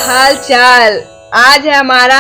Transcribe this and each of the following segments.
हाल चाल। आज है हमारा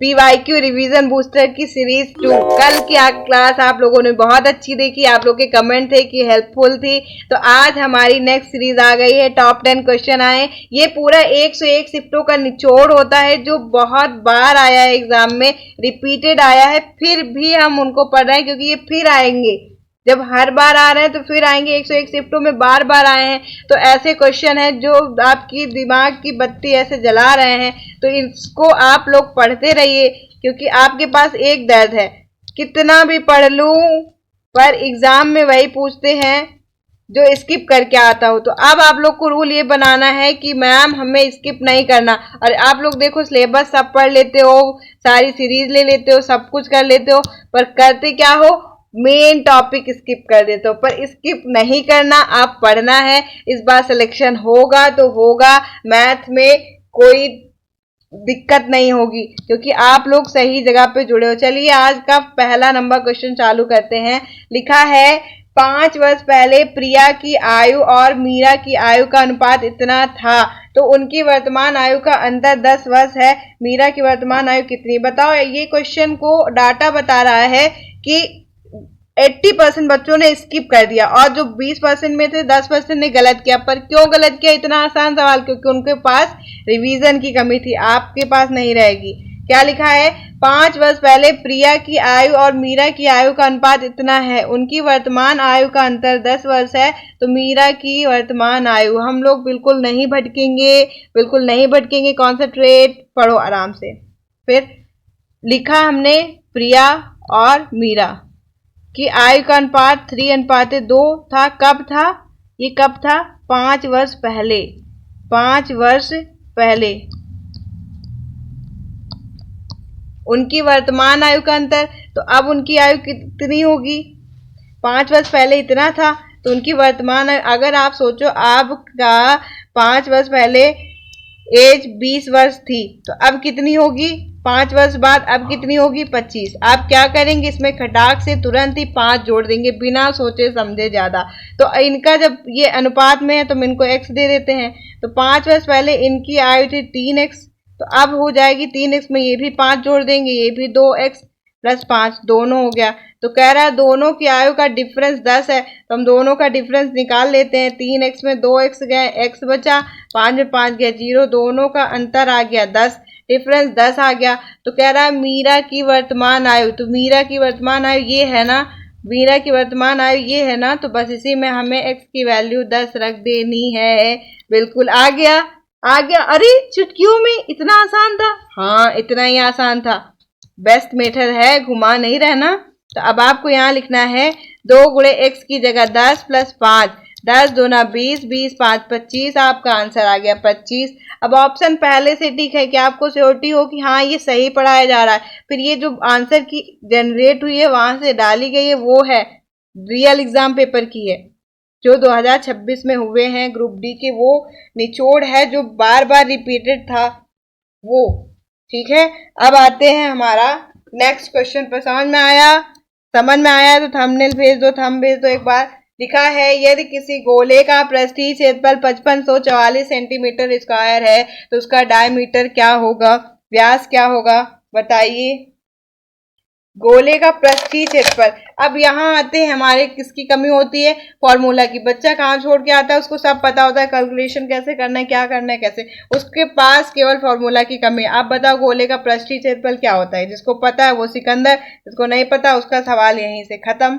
PYQ रिवीजन बूस्टर की सीरीज 2। कल की क्लास आप लोगों ने बहुत अच्छी देखी, आप लोग के कमेंट थे कि हेल्पफुल थी। तो आज हमारी नेक्स्ट सीरीज आ गई है। टॉप 10 क्वेश्चन आए। ये पूरा 101 शिफ्टों का निचोड़ होता है जो बहुत बार आया है एग्जाम में, रिपीटेड आया है, फिर भी हम उनको पढ़ रहे हैं क्योंकि ये फिर आएंगे। जब हर बार आ रहे हैं तो फिर आएंगे। 101 शिफ्टों में बार बार आए हैं तो ऐसे क्वेश्चन है जो आपकी दिमाग की बत्ती ऐसे जला रहे हैं। तो इसको आप लोग पढ़ते रहिए क्योंकि आपके पास एक दर्द है, कितना भी पढ़ लूं पर एग्जाम में वही पूछते हैं जो स्किप करके आता हो। तो अब आप लोग को रूल ये बनाना है कि मैम हमें स्किप नहीं करना। और आप लोग देखो सिलेबस सब पढ़ लेते हो, सारी सीरीज ले लेते हो, सब कुछ कर लेते हो, पर करते क्या हो, मेन टॉपिक स्किप कर देते हो। पर स्किप नहीं करना, आप पढ़ना है। इस बार सिलेक्शन होगा तो होगा, मैथ में कोई दिक्कत नहीं होगी क्योंकि आप लोग सही जगह पे जुड़े हो। चलिए आज का पहला नंबर क्वेश्चन चालू करते हैं। लिखा है 5 वर्ष पहले प्रिया की आयु और मीरा की आयु का अनुपात इतना था, तो उनकी वर्तमान आयु का अंतर 10 वर्ष है। मीरा की वर्तमान आयु कितनी, बताओ। ये क्वेश्चन को डाटा बता रहा है कि 80% बच्चों ने स्किप कर दिया और जो 20% में थे 10% ने गलत किया। पर क्यों गलत किया? इतना आसान सवाल, क्योंकि उनके पास रिवीजन की कमी थी। आपके पास नहीं रहेगी। क्या लिखा है? 5 वर्ष पहले प्रिया की आयु और मीरा की आयु का अनुपात इतना है, उनकी वर्तमान आयु का अंतर 10 वर्ष है, तो मीरा की वर्तमान आयु। हम लोग बिल्कुल नहीं भटकेंगे, बिल्कुल नहीं भटकेंगे, कॉन्सेंट्रेट पढ़ो आराम से। फिर लिखा हमने प्रिया और मीरा कि आयु का अनुपात 3:2 था। कब था ये? कब था? 5 वर्ष पहले। 5 वर्ष पहले उनकी वर्तमान आयु का अंतर, तो अब उनकी आयु कितनी होगी? 5 वर्ष पहले इतना था तो उनकी वर्तमान आयु, अगर आप सोचो आपका 5 वर्ष पहले एज 20 वर्ष थी तो अब कितनी होगी? 5 वर्ष बाद अब कितनी होगी? 25। आप क्या करेंगे? इसमें खटाक से तुरंत ही 5 जोड़ देंगे बिना सोचे समझे ज्यादा। तो इनका जब ये अनुपात में है तो हम इनको x दे देते हैं। तो 5 वर्ष पहले इनकी आयु थी 3x, तो अब हो जाएगी 3x में ये भी 5 जोड़ देंगे, ये भी 2x प्लस 5 दोनों हो गया। तो कह रहा है दोनों की आयु का डिफरेंस 10 है, तो हम दोनों का डिफरेंस निकाल लेते हैं। 3x में 2x गए, x बचा, 5 में 5 गया 0, दोनों का अंतर आ गया 10, डिफरेंस 10 आ गया। तो कह रहा है मीरा की वर्तमान आयु, तो मीरा की वर्तमान आयु ये है ना, मीरा की वर्तमान आयु ये है ना, तो बस इसी में हमें x की वैल्यू 10 रख देनी है। बिल्कुल आ गया, आ गया। अरे चुटकियों में इतना आसान था? हाँ इतना ही आसान था। बेस्ट मेथड है, घुमा नहीं रहना। तो अब आपको यहाँ लिखना है 2 गुणे x की जगह 10 प्लस 5, 10 दूना 20, 20 5 25, आपका आंसर आ गया 25। अब ऑप्शन पहले से ठीक है कि आपको श्योरिटी हो कि हाँ ये सही पढ़ाया जा रहा है, फिर ये जो आंसर की जनरेट हुई है वहां से डाली गई है वो है रियल एग्जाम पेपर की है जो 2026 में हुए हैं ग्रुप डी के, वो निचोड़ है जो बार बार रिपीटेड था वो। ठीक है, अब आते हैं हमारा नेक्स्ट क्वेश्चन पर। समझ में आया? समझ में आया तो थंबनेल भेज दो, थंब भेज दो एक बार। लिखा है यदि किसी गोले का पृष्ठीय क्षेत्रफल 5544 सेंटीमीटर स्क्वायर है तो उसका डायमीटर क्या होगा, व्यास क्या होगा, बताइए। गोले का पृष्ठीय क्षेत्रफल। अब यहाँ आते हैं हमारे किसकी कमी होती है? फॉर्मूला की। बच्चा कहाँ छोड़ के आता है, उसको सब पता होता है कैलकुलेशन कैसे करना है, क्या करना है, कैसे, उसके पास केवल फॉर्मूला की कमी है। आप बताओ गोले का पृष्ठीय क्षेत्रफल क्या होता है? जिसको पता है वो सिकंदर, जिसको नहीं पता उसका सवाल यहीं से खत्म,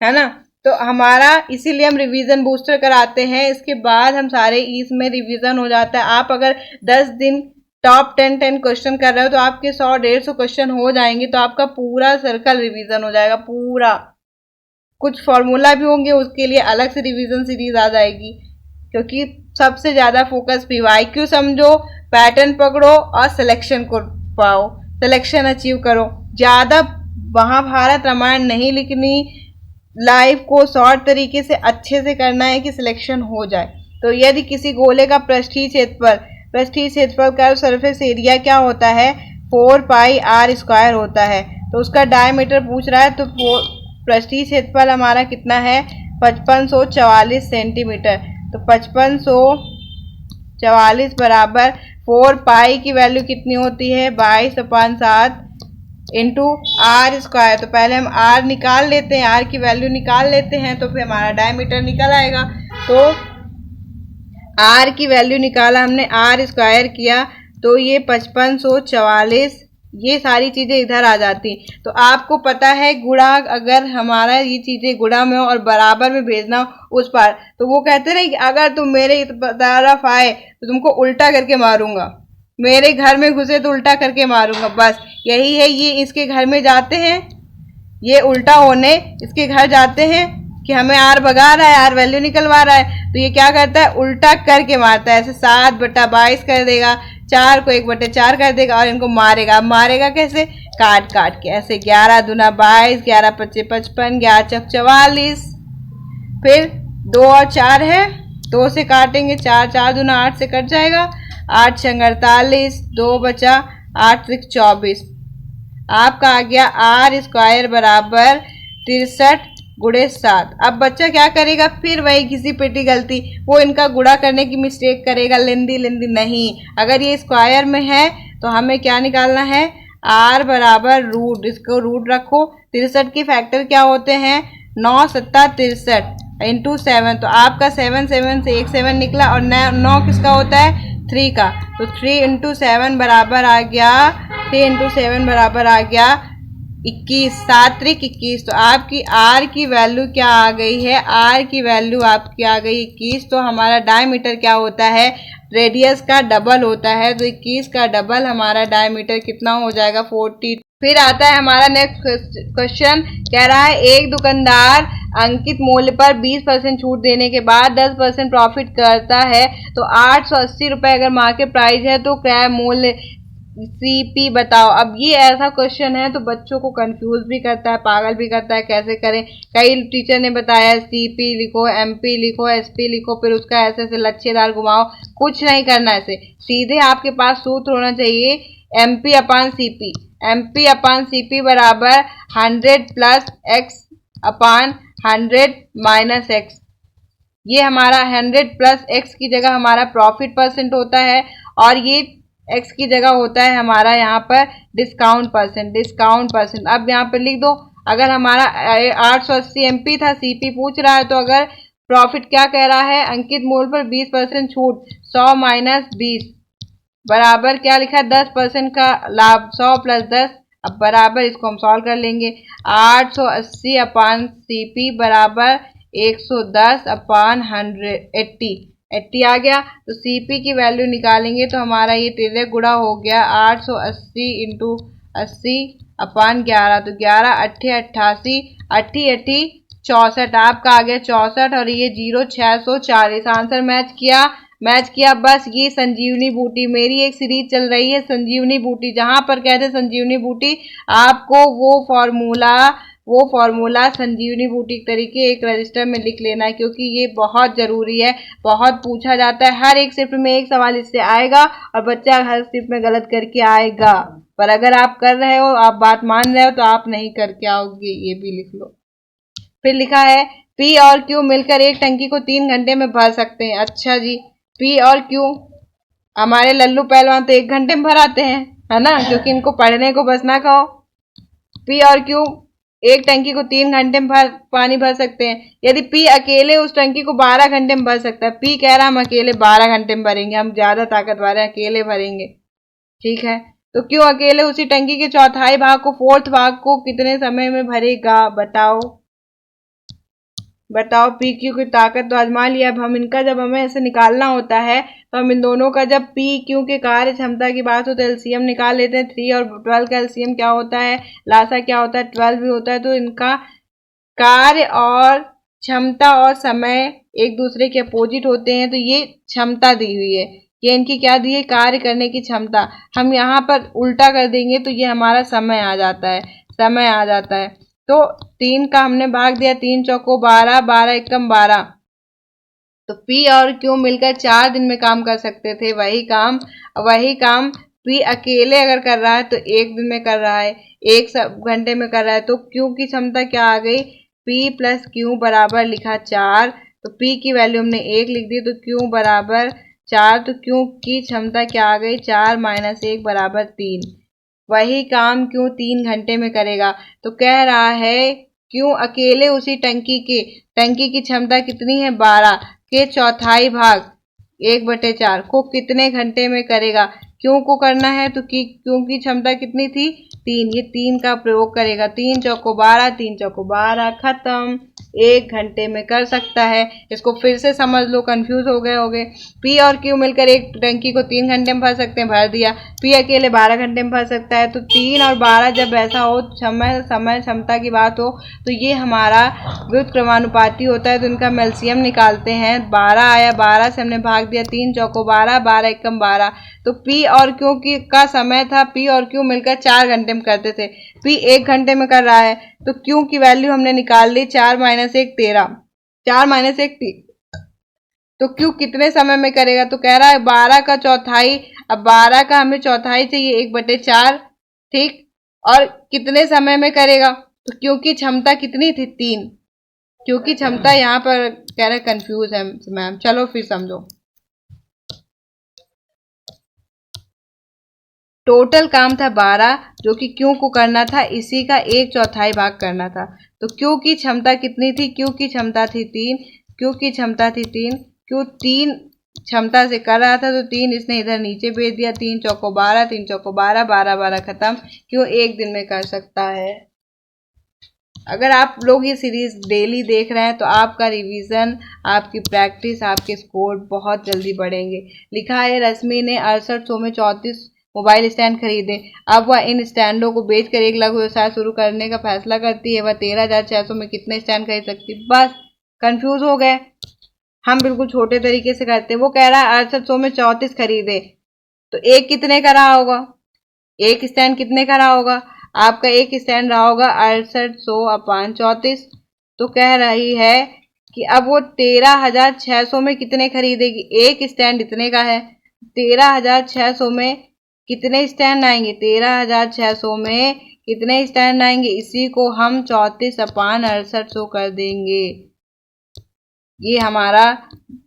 है ना। तो हमारा इसीलिए हम रिवीजन बूस्टर कराते हैं, इसके बाद हम सारे इसमें रिवीजन हो जाता है। आप अगर 10 दिन टॉप 10 क्वेश्चन कर रहे हो तो आपके 100-150 क्वेश्चन हो जाएंगे, तो आपका पूरा सर्कल रिवीजन हो जाएगा पूरा। कुछ फॉर्मूला भी होंगे, उसके लिए अलग से रिवीजन सीरीज आ जाएगी, क्योंकि सबसे ज्यादा फोकस PYQ समझो, पैटर्न पकड़ो और सिलेक्शन को पाओ, सिलेक्शन अचीव करो। ज्यादा महाभारत रामायण नहीं लिखनी, लाइफ को शॉर्ट तरीके से अच्छे से करना है कि सिलेक्शन हो जाए। तो यदि किसी गोले का पृष्ठीय क्षेत्रफल का सरफेस एरिया क्या होता है? 4πr² होता है। तो उसका डायमीटर पूछ रहा है, तो पृष्ठीय क्षेत्रफल हमारा कितना है? 5544 सेंटीमीटर। तो 5544 बराबर 4 पाई की वैल्यू कितनी होती है 22/7 इंटू आर स्क्वायर। तो पहले हम आर निकाल लेते हैं, आर की वैल्यू निकाल लेते हैं तो फिर हमारा डायमीटर निकल आएगा। तो आर की वैल्यू निकाला हमने, आर स्क्वायर किया तो ये 5544, ये सारी चीजें इधर आ जाती। तो आपको पता है गुणा, अगर हमारा ये चीजें गुणा में हो और बराबर में भेजना हो उस पार, तो वो कहते ना कि अगर तुम मेरे तरफ आए तो तुमको उल्टा करके मारूंगा, मेरे घर में घुसे तो उल्टा करके मारूंगा। बस यही है, ये इसके घर में जाते हैं, ये उल्टा होने इसके घर जाते हैं कि हमें आर भगा रहा है, आर वैल्यू निकलवा रहा है, तो ये क्या करता है उल्टा करके मारता है। ऐसे 7/22 कर देगा, 4 को 1/4 कर देगा और इनको मारेगा। अब मारेगा कैसे, काट काट के ऐसे, 11 दूना 22, 11 पच्चे 55, 11 चौक 44, फिर 2 और 4 है, 2 से काटेंगे, 4 दूना 8 से कट जाएगा, 8 छंग 48, 2 बचा, 8 6 24। आपका आ गया आर स्क्वायर बराबर 63 गुणे 7। अब बच्चा क्या करेगा, फिर वही घिसी पिटी गलती, वो इनका गुणा करने की मिस्टेक करेगा, लेंदी लेंदी नहीं। अगर ये स्क्वायर में है तो हमें क्या निकालना है, आर बराबर रूट, इसको रूट रखो। 63 के फैक्टर क्या होते हैं, 9 सत्ता 63 इंटू 7। तो आपका 7 से एक 7 निकला और 9 किसका होता है, 3 का। तो 3 इंटू 7 बराबर आ गया, 3 इंटू 7 बराबर आ गया 21, 7 त्रिक 21। तो आपकी आर की वैल्यू क्या आ गई है, आर की वैल्यू आपकी आ गई 21। तो हमारा डायमीटर क्या होता है, रेडियस का डबल होता है, तो 21 का डबल हमारा डायमीटर कितना हो जाएगा, 40। फिर आता है हमारा नेक्स्ट क्वेश्चन, कह रहा है एक दुकानदार अंकित मूल्य पर 20% छूट देने के बाद 10% प्रॉफिट करता है, तो 880 रुपये अगर मार्केट प्राइस है तो क्रय मूल्य सीपी बताओ। अब ये ऐसा क्वेश्चन है तो बच्चों को कंफ्यूज भी करता है, पागल भी करता है, कैसे करें। कई टीचर ने बताया सीपी लिखो, एमपी लिखो, एसपी लिखो, फिर उसका ऐसे ऐसे लच्छेदार घुमाओ, कुछ नहीं करना। ऐसे सीधे आपके पास सूत्र होना चाहिए, एमपी अपान सीपी। एमपी अपान सीपी बराबर 100 प्लस एक्स अपान 100 माइनस एक्स। ये हमारा 100 प्लस एक्स की जगह हमारा प्रॉफिट परसेंट होता है, और ये एक्स की जगह होता है हमारा यहाँ पर डिस्काउंट परसेंट। अब यहाँ पर लिख दो, अगर हमारा 880 एमपी था, सीपी पूछ रहा है, तो अगर प्रॉफिट क्या कह रहा है, अंकित मूल्य पर 20% छूट, 100 माइनस 20 बराबर क्या लिखा है, 10% का लाभ, 100 प्लस 10। अब बराबर इसको हम सॉल्व कर लेंगे, 880 अपान सीपी बराबर 110 अपान 80 आ गया। तो सीपी की वैल्यू निकालेंगे तो हमारा ये तिरक गुणा हो गया, 880 इंटू 80 अपान 11, तो 11 अट्ठे 88, 80 64। आपका आ गया 64 और ये 0 640। आंसर मैच किया। बस ये संजीवनी बूटी, मेरी एक सीरीज चल रही है संजीवनी बूटी, जहां पर कहते हैं संजीवनी बूटी, आपको वो फॉर्मूला संजीवनी बूटी के तरीके एक रजिस्टर में लिख लेना है, क्योंकि ये बहुत जरूरी है, बहुत पूछा जाता है। हर एक शिफ्ट में एक सवाल इससे आएगा और बच्चा हर शिफ्ट में गलत करके आएगा, पर अगर आप कर रहे हो, आप बात मान रहे हो, तो आप नहीं करके आओगे, ये भी लिख लो। फिर लिखा है पी और क्यू मिलकर एक टंकी को 3 घंटे में भर सकते हैं। अच्छा जी, पी और क्यू, हमारे लल्लू पहलवान तो 1 घंटे में भराते हैं, है ना, क्योंकि इनको पढ़ने को बस ना कहो। पी और क्यू एक टंकी को 3 घंटे में पानी भर सकते हैं। यदि पी अकेले उस टंकी को 12 घंटे में भर सकता है, पी कह रहा हम अकेले 12 घंटे में भरेंगे, हम ज्यादा ताकतवर हैं, अकेले भरेंगे, ठीक है। तो क्यों अकेले उसी टंकी के चौथाई भाग को, 4th भाग को कितने समय में भरेगा, बताओ। पी क्यू की ताकत तो आजमा लिया। अब हम इनका जब हमें ऐसे निकालना होता है तो हम इन दोनों का, जब पी क्यू के कार्य क्षमता की बात हो तो एलसीएम निकाल लेते हैं। 3 और 12 का एलसीएम क्या होता है, लासा क्या होता है, 12 भी होता है। तो इनका कार्य और क्षमता और समय एक दूसरे के अपोजिट होते हैं, तो ये क्षमता दी हुई है, ये इनकी क्या दी है, कार्य करने की क्षमता। हम यहाँ पर उल्टा कर देंगे तो ये हमारा समय आ जाता है। तो 3 का हमने भाग दिया, 3 चौको 12, 12 एकम 12। तो पी और क्यू मिलकर 4 दिन में काम कर सकते थे। वही काम पी अकेले अगर कर रहा है तो 1 दिन में कर रहा है, 1 घंटे में कर रहा है। तो क्यू की क्षमता क्या आ गई, पी प्लस क्यू बराबर लिखा 4। तो पी की वैल्यू हमने 1 लिख दी, तो क्यू बराबर 4, तो क्यों की क्षमता क्या आ गई, 4 - 1 बराबर 3। वही काम क्यों 3 घंटे में करेगा, तो कह रहा है क्यों अकेले उसी टंकी की क्षमता कितनी है, 12 के चौथाई भाग 1/4 को कितने घंटे में करेगा। क्यों को करना है तो क्यों की क्षमता कितनी थी, 3, ये 3 का प्रयोग करेगा। 3 चौको 12, 3 चौको 12, खत्म। 1 घंटे में कर सकता है। इसको फिर से समझ लो, कंफ्यूज हो गए होगे। पी और क्यू मिलकर एक टंकी को 3 घंटे में भर सकते हैं, भर दिया। पी अकेले 12 घंटे में भर सकता है। तो 3 और 12 जब ऐसा हो, समय क्षमता की बात हो, तो ये हमारा व्युत्क्रमानुपाती होता है। तो इनका एलसीएम निकालते हैं। 12 आया, 12 से हमने भाग दिया, 3 चौको 12, 12 एकम 12। तो पी और क्यू की का समय था, पी और क्यू मिलकर 4 घंटे में करते थे, पी 1 घंटे में कर रहा है। तो क्यू की वैल्यू हमने निकाल ली, 4 - 1 13, 4 - 1 3। तो क्यू कितने समय में करेगा, तो कह रहा है 12 का चौथाई। अब 12 का हमें चौथाई चाहिए, 1/4, ठीक। और कितने समय में करेगा, तो क्यू की क्षमता कितनी थी, 3। क्यू की क्षमता यहाँ पर कह रहे कंफ्यूज है मैम, चलो फिर समझो। टोटल काम था 12, जो कि क्यू को करना था, इसी का 1/4 भाग करना था। तो क्यू की क्षमता कितनी थी, क्यू की क्षमता थी 3, क्यू की क्षमता थी 3, क्यू 3 क्षमता से कर रहा था, तो 3 इसने इधर नीचे भेज दिया। 3 चौको 12, 3 चौको 12, 12 12 खत्म। क्यों 1 दिन में कर सकता है। अगर आप लोग ये सीरीज डेली देख रहे हैं तो आपका रिवीजन, आपकी प्रैक्टिस, आपके स्कोर बहुत जल्दी बढ़ेंगे। लिखा है रश्मि ने 6800 में 34 मोबाइल स्टैंड खरीदे। अब वह इन स्टैंडों को बेचकर 1 लाख व्यवसाय शुरू करने का फैसला करती है। वह 13,600 में कितने स्टैंड खरीद सकती है। बस कंफ्यूज हो गए। हम बिल्कुल छोटे तरीके से करते हैं। वो कह रहा है 6800 में 34 खरीदे, तो एक कितने का रहा होगा, एक स्टैंड कितने का रहा होगा, आपका एक स्टैंड रहा होगा 6800/34। तो कह रही है कि अब वो 13,600 में कितने खरीदेगी, एक स्टैंड इतने का है। 13,600 में कितने स्टैंड आएंगे, 13,600 में कितने स्टैंड आएंगे, इसी को हम 34/6800 कर देंगे। ये हमारा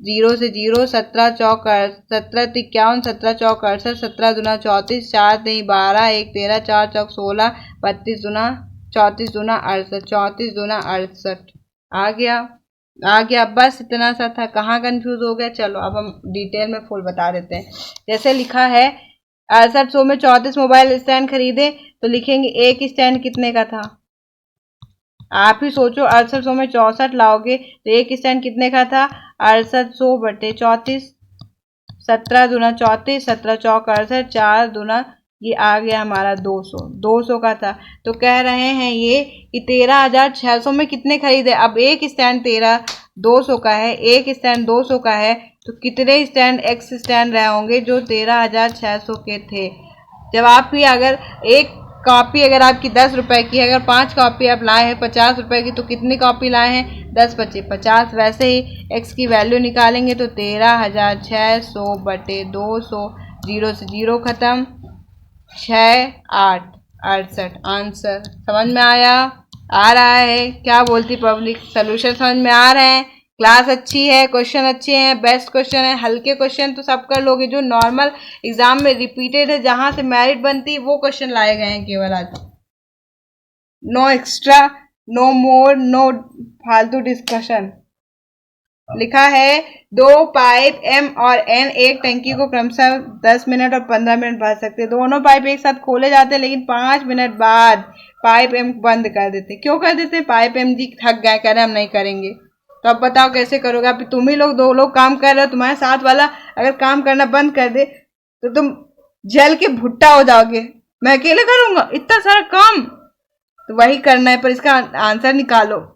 0 से 0, 17 चौक 17 51, 17 चौक 68, 17 दूना 34, 4 नहीं 12, 1 13, 4 चौक 16, 32 दूना 34 दूना 68, 34 दूना 68 आ गया, आ गया। बस इतना सा था, कहाँ कंफ्यूज हो गया। चलो अब हम डिटेल में फुल बता देते हैं। जैसे लिखा है 6800 में 34 मोबाइल स्टैंड खरीदे, तो लिखेंगे एक स्टैंड कितने का था। आप ही सोचो, 6800 में 64 लाओगे तो एक स्टैंड कितने का था, 6800/34, 17 दूना 34, 17 चौक 68, 4 दूना, ये आ गया हमारा 200 का था। तो कह रहे हैं ये कि 13,600 में कितने खरीदे। अब एक स्टैंड 200 का है, एक स्टैंड 200 का है, तो कितने स्टैंड एक्स स्टैंड रहे होंगे जो 13,600 के थे। जब आप भी अगर एक कॉपी अगर आपकी 10 रुपए की है, अगर 5 कॉपी आप लाए हैं 50 रुपए की, तो कितनी कॉपी लाए हैं, 10 बचे 50। वैसे ही एक्स की वैल्यू निकालेंगे तो 13,600/200, 0 से 0 खत्म, 6 8 68 आंसर। समझ में आया, आ रहा है, क्या बोलती पब्लिक, सोल्यूशन समझ में आ रहे हैं। क्लास अच्छी है, क्वेश्चन अच्छे हैं, बेस्ट क्वेश्चन है। हल्के क्वेश्चन तो सब कर लोगे, जो नॉर्मल एग्जाम में रिपीटेड है, जहां से मेरिट बनती है, वो क्वेश्चन लाए गए हैं केवल आज। नो एक्स्ट्रा, नो मोर, नो फालतू डिस्कशन। लिखा है 2 पाइप एम और एन एक टंकी को क्रमशः 10 मिनट और 15 मिनट भर सकते हैं। दोनों पाइप एक साथ खोले जाते हैं, लेकिन 5 मिनट बाद पाइप एम बंद कर देते। क्यों कर देते? पाइप एम जी थक गए, कह रहे हम नहीं करेंगे। तो अब बताओ कैसे करोगे। अब तुम ही लोग 2 लोग काम कर रहे हो, तुम्हारे साथ वाला अगर काम करना बंद कर दे तो तुम जल के भुट्टा हो जाओगे। मैं अकेले करूंगा इतना सारा काम? तो वही करना है, पर इसका आंसर निकालो।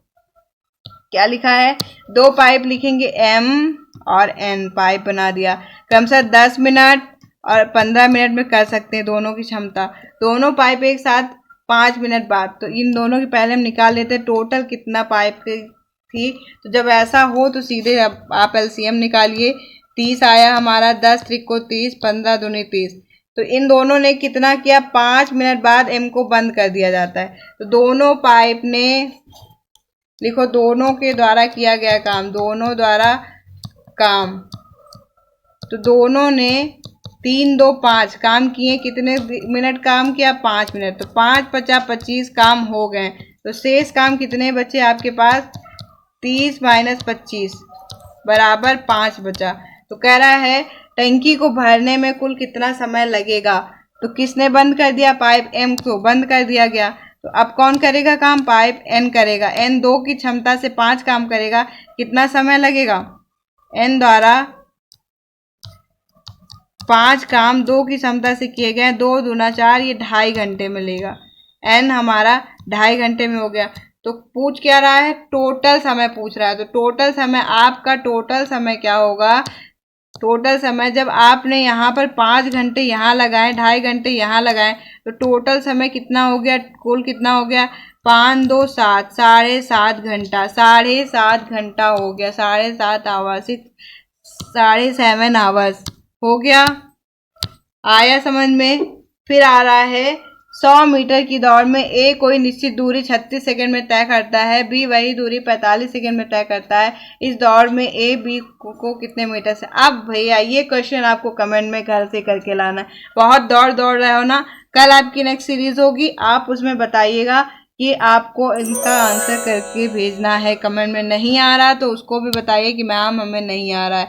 क्या लिखा है, 2 पाइप लिखेंगे एम और एन, पाइप बना दिया। क्रमशः 10 मिनट और 15 मिनट में कर सकते हैं दोनों की क्षमता। दोनों पाइप एक साथ 5 मिनट बाद, तो इन दोनों की पहले हम निकाल लेते हैं टोटल कितना पाइप थी। तो जब ऐसा हो तो सीधे आप एलसीएम निकालिए। 30 आया हमारा, 10 त्रिको 30, 15 दूनी 30। तो इन दोनों ने कितना किया, 5 मिनट बाद एम को बंद कर दिया जाता है। तो दोनों पाइप ने, लिखो दोनों के द्वारा किया गया काम, दोनों द्वारा काम तो दोनों ने 3 2 5 काम किए। कितने मिनट काम किया? 5 मिनट। तो 5 50 25 काम हो गए। तो शेष काम कितने बचे आपके पास? 30 - 25 बराबर 5 बचा। तो कह रहा है टंकी को भरने में कुल कितना समय लगेगा। तो किसने बंद कर दिया? पाइप एम को बंद कर दिया गया। तो अब कौन करेगा काम? पाइप एन करेगा। एन 2 की क्षमता से 5 काम करेगा। कितना समय लगेगा? एन द्वारा 5 काम 2 की क्षमता से किए गए। 2 दूना 4, ये 2.5 घंटे में लेगा। एन हमारा 2.5 घंटे में हो गया। तो पूछ क्या रहा है? टोटल समय पूछ रहा है। तो टोटल समय, आपका टोटल समय क्या होगा? टोटल समय जब आपने यहाँ पर 5 घंटे यहाँ लगाए, 2.5 घंटे यहाँ लगाए, तो टोटल समय कितना हो गया? कुल कितना हो गया? 5 2 7, 7.5 घंटा। 7.5 घंटा हो गया। 7.5 आवर्स, 7.5 आवर्स हो गया। आया समझ में? फिर आ रहा है 100 मीटर की दौड़ में ए कोई निश्चित दूरी 36 सेकंड में तय करता है, बी वही दूरी 45 सेकंड में तय करता है। इस दौड़ में ए बी को कितने मीटर से? अब भैया ये क्वेश्चन आपको कमेंट में घर से करके लाना है। बहुत दौड़ रहे हो ना, कल आपकी नेक्स्ट सीरीज होगी, आप उसमें बताइएगा कि आपको इनका आंसर करके भेजना है। कमेंट में नहीं आ रहा तो उसको भी बताइए कि मैम हमें नहीं आ रहा है।